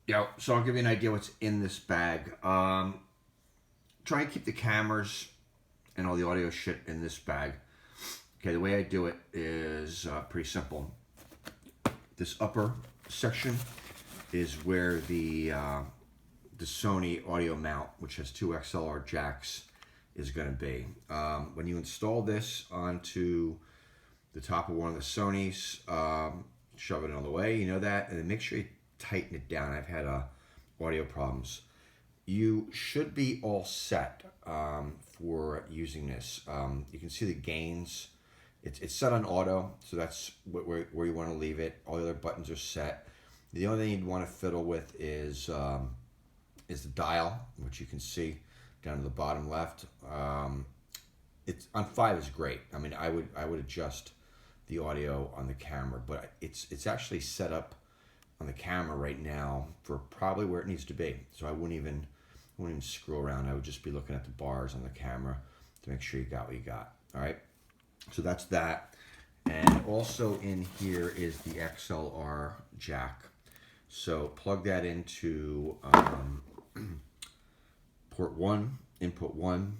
Yeah, so I'll give you an idea what's in this bag. Try and keep the cameras and all the audio shit in this bag. Okay, the way I do it is pretty simple. This upper section is where the Sony audio mount, which has two XLR jacks, is going to be. When you install this onto the top of one of the Sonys, shove it all the way, you know that, and then make sure you tighten it down. I've had audio problems. You should be all set for using this. You can see the gains. It's set on auto, so that's where you want to leave it. All the other buttons are set. The only thing you'd want to fiddle with is the dial, which you can see down to the bottom left. It's on 5 is great. I mean, I would adjust the audio on the camera, but it's actually set up on the camera right now for probably where it needs to be. So I wouldn't even screw around. I would just be looking at the bars on the camera to make sure you got what you got. All right. So that's that. And also in here is the XLR jack. So plug that into port 1, input 1,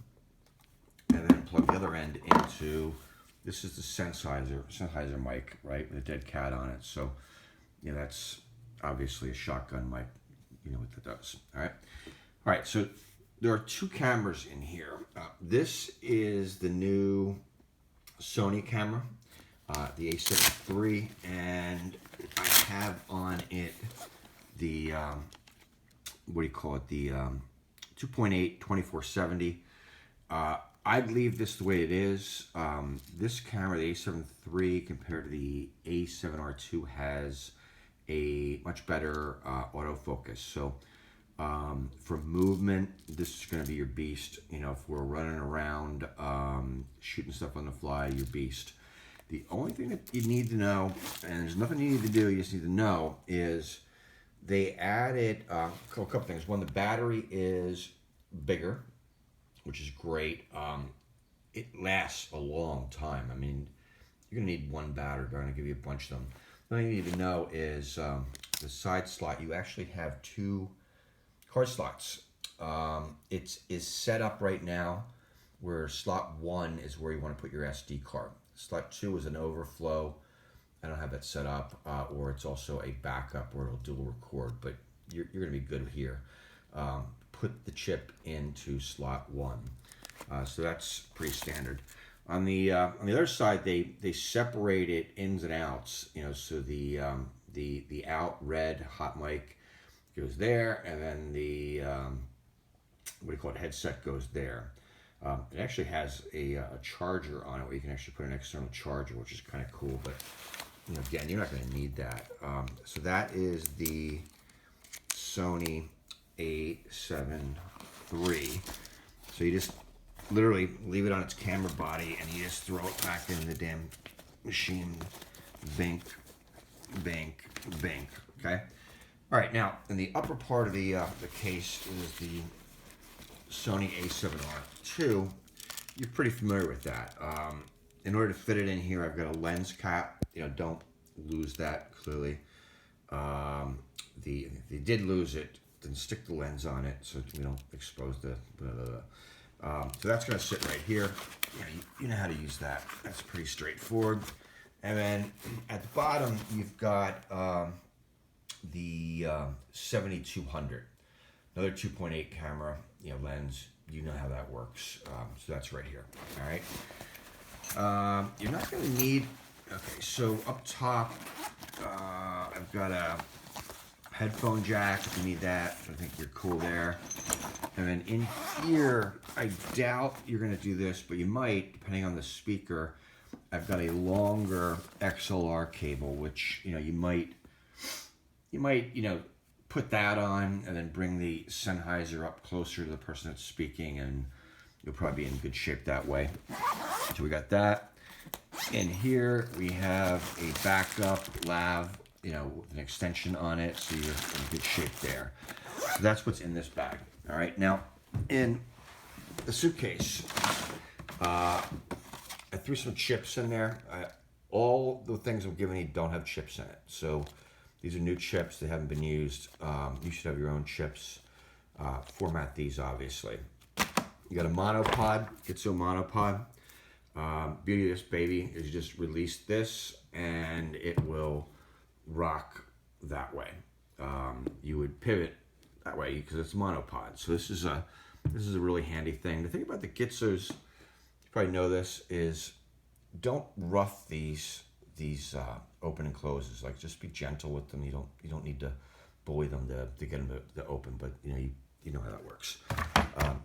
and then plug the other end into, this is the Sennheiser mic, right, with a dead cat on it. So, you know, that's obviously a shotgun mic. You know what that does. All right, so there are two cameras in here. This is the new Sony camera, the A7 III, and I have on it the, what do you call it, the 2.8 2470. I'd leave this the way it is. This camera, the A7 III, compared to the A7R2, has a much better autofocus. So for movement, this is going to be your beast. You know, if we're running around shooting stuff on the fly, your beast. The only thing that you need to know, and there's nothing you need to do, you just need to know, is they added a couple things. One, the battery is bigger, which is great. It lasts a long time. I mean, you're gonna need one battery, but I'm gonna give you a bunch of them. The only thing you need to know is the side slot. You actually have two card slots. It is set up right now where slot 1 is where you want to put your SD card. Slot 2 is an overflow. I don't have that set up, or it's also a backup where it'll dual record, but you're going to be good here. Put the chip into slot 1. So that's pretty standard. On the other side, they separate it ins and outs. You know, so the out red hot mic goes there, and then the what do you call it, headset goes there. It actually has a charger on it where you can actually put an external charger, which is kind of cool. But you know, again, you're not going to need that. So that is the Sony A7 III. So you just literally leave it on its camera body, and you just throw it back in the damn machine. Bink, bink, bink. Okay. All right. Now, in the upper part of the case is the Sony A7R2. You're pretty familiar with that. In order to fit it in here, I've got a lens cap. You know, don't lose that, clearly. If you did lose it, then stick the lens on it so you don't expose the blah, blah, blah. So that's going to sit right here. You know how to use that. That's pretty straightforward. And then at the bottom, you've got the 7200. Another 2.8 camera, you know, lens. You know how that works. So that's right here. All right. You're not going to need. Okay, so up top, I've got a headphone jack if you need that. I think you're cool there. And then in here, I doubt you're going to do this, but you might, depending on the speaker. I've got a longer XLR cable, which, you know, you might, you know, put that on and then bring the Sennheiser up closer to the person that's speaking, and you'll probably be in good shape that way. So we got that. In here, we have a backup lav, you know, with an extension on it, so you're in good shape there. So that's what's in this bag. All right. Now, in the suitcase, I threw some chips in there. All the things I'm giving you don't have chips in it. So These are new chips. They haven't been used. You should have your own chips. Format these, obviously. You got a monopod, Gitzo monopod. Beauty of this baby is you just release this and it will rock that way. You would pivot that way because it's monopod. So this is a really handy thing. The thing about the Gitzos, you probably know this, is don't rough these open and closes. Like, just be gentle with them. You don't need to bully them to get them to open, but you know how that works.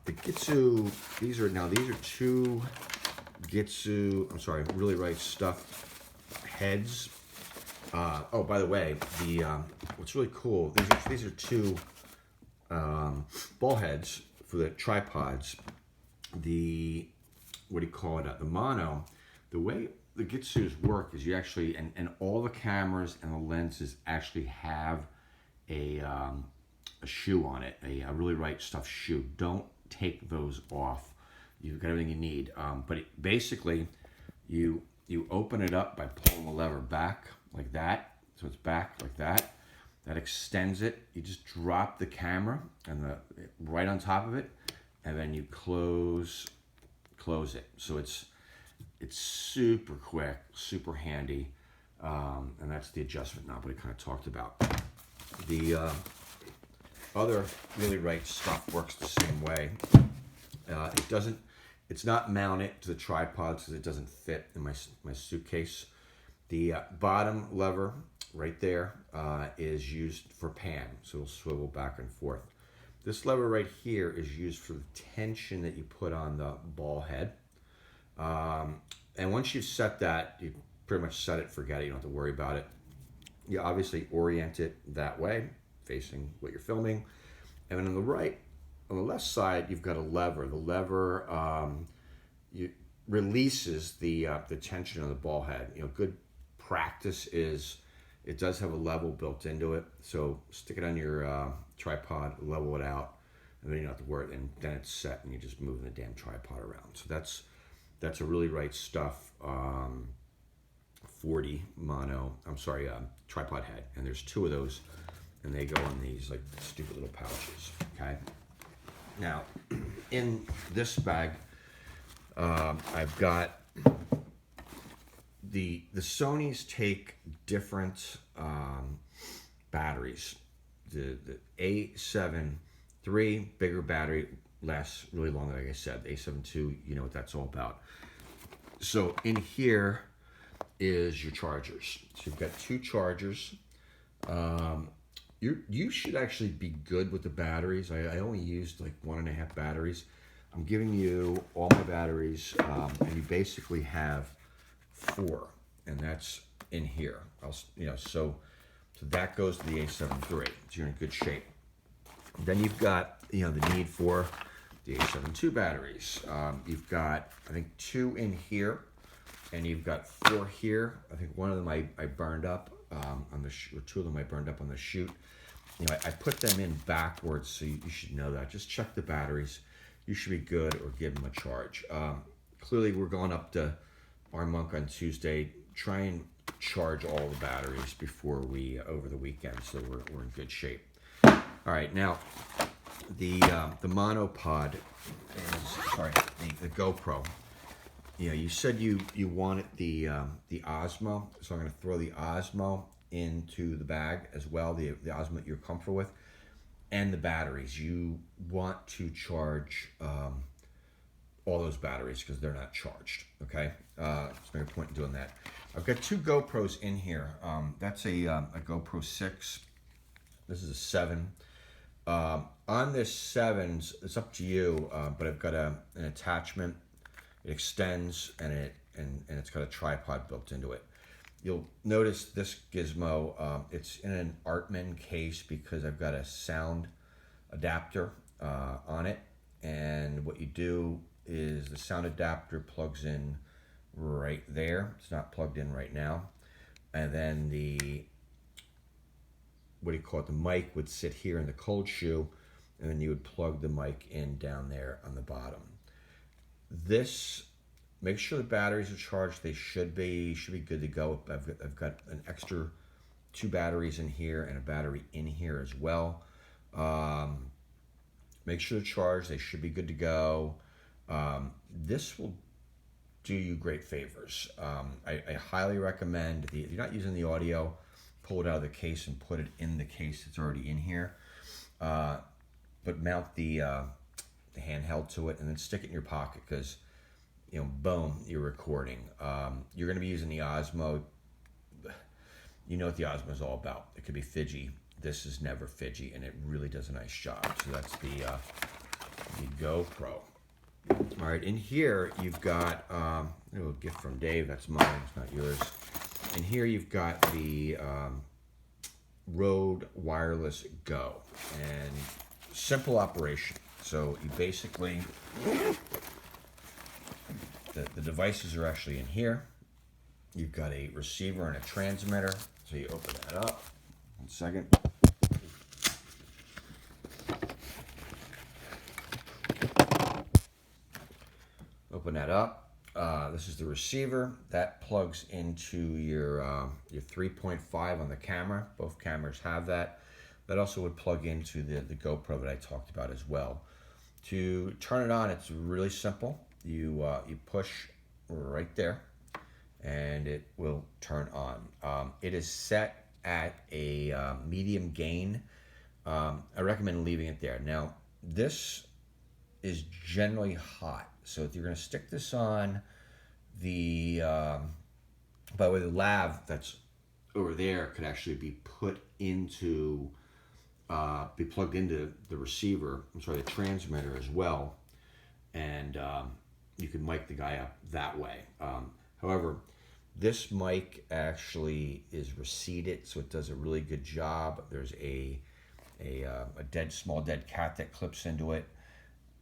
The Gitzo, these are two Gitzo, Really Right Stuff heads. Oh, by the way, what's really cool, these are two ball heads for the tripods. The mono, the way the Gitsos work is you actually, and all the cameras and the lenses actually have a shoe on it, a Really Right Stuff shoe. Don't take those off. You've got everything you need. But basically, you open it up by pulling the lever back like that. So it's back like that. That extends it. You just drop the camera and right on top of it, and then you close it. So it's super quick, super handy, and that's the adjustment knob we kind of talked about. The other Really Right Stuff works the same way. It's not mounted to the tripod because it doesn't fit in my suitcase. The bottom lever right there is used for pan, so it'll swivel back and forth. This lever right here is used for the tension that you put on the ball head. And once you've set that, you pretty much set it, forget it, you don't have to worry about it. You obviously orient it that way, facing what you're filming. And then on the left side, you've got a lever. The lever releases the tension on the ball head. Good practice is it does have a level built into it. So stick it on your tripod, level it out, and then you don't have to worry. And then it's set, and you're just moving the damn tripod around. So that's a Really Right Stuff 40 mono. Tripod head, and there's two of those, and they go in these like stupid little pouches. Okay. Now, in this bag, I've got the Sonys take different batteries. The A7 III, bigger battery, lasts really long, like I said. The A7 II, you know what that's all about. So in here is your chargers. So you've got two chargers. You should actually be good with the batteries. I only used like 1.5 batteries. I'm giving you all my batteries, and you basically have 4, and that's in here. So that goes to the A7 III. So you're in good shape. Then you've got the need for the A7 II batteries. You've got, I think, 2 in here, and you've got 4 here. I think one of them I burned up on the or 2 of them I burned up on the shoot. I put them in backwards, so you should know that. Just check the batteries. You should be good, or give them a charge. Clearly, we're going up to Armonk on Tuesday. Try and charge all the batteries before over the weekend, so we're in good shape. All right, now the monopod is the GoPro. You said you wanted the Osmo, so I'm going to throw the Osmo into the bag as well, the Osmo that you're comfortable with, and the batteries. You want to charge all those batteries because they're not charged, okay? There's no point in doing that. I've got 2 GoPros in here. That's a GoPro 6. This is a 7. On this 7s, it's up to you, but I've got an attachment. It extends, and it's got a tripod built into it. You'll notice this gizmo, it's in an Artman case because I've got a sound adapter on it. And what you do is the sound adapter plugs in right there. It's not plugged in right now. And then the mic would sit here in the cold shoe, and then you would plug the mic in down there on the bottom. Make sure the batteries are charged. They should be good to go. I've got an extra 2 batteries in here and a battery in here as well. Make sure to charge. They should be good to go. This will do you great favors. I highly recommend, if you're not using the audio, pull it out of the case and put it in the case that's already in here. But mount the handheld to it and then stick it in your pocket because, boom, you're recording. You're going to be using the Osmo. You know what the Osmo is all about. It could be fidgy. This is never fidgy, and it really does a nice job. So that's the GoPro. All right, in here you've got a little gift from Dave. That's mine. It's not yours. In here you've got the Rode Wireless Go, and simple operation. So you basically, the devices are actually in here. You've got a receiver and a transmitter. So you open that up. 1 second. Open that up. This is the receiver. That plugs into your 3.5 on the camera. Both cameras have that. That also would plug into the GoPro that I talked about as well. To turn it on, it's really simple. You push right there, and it will turn on. It is set at a medium gain. I recommend leaving it there. Now, this is generally hot, so if you're going to stick this on the, by the way, the lav that's over there could actually be put into, be plugged into the receiver, the transmitter as well, and you can mic the guy up that way. However, this mic actually is receded, so it does a really good job. There's a small dead cat that clips into it.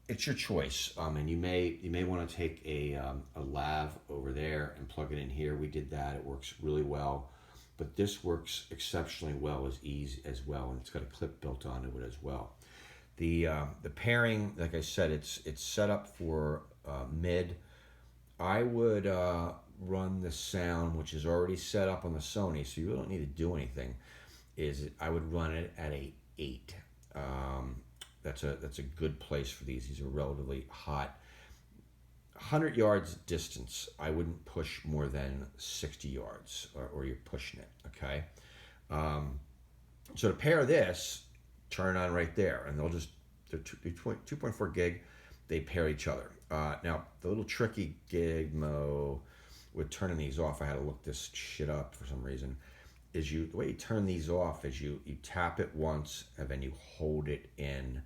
It's your choice, and you may want to take a lav over there and plug it in here. We did that; it works really well. But this works exceptionally well as well, and it's got a clip built onto it as well. The pairing, like I said, it's set up for mid. I would run the sound, which is already set up on the Sony, so you really don't need to do anything. I would run it at a 8. That's a good place for these. These are relatively hot. 100 yards distance, I wouldn't push more than 60 yards, or you're pushing it. Okay. So to pair this, turn it on right there, and they're 2.4 gig. They pair each other. Now the little tricky gizmo with turning these off, I had to look this shit up for some reason, is the way you turn these off is you tap it once and then you hold it in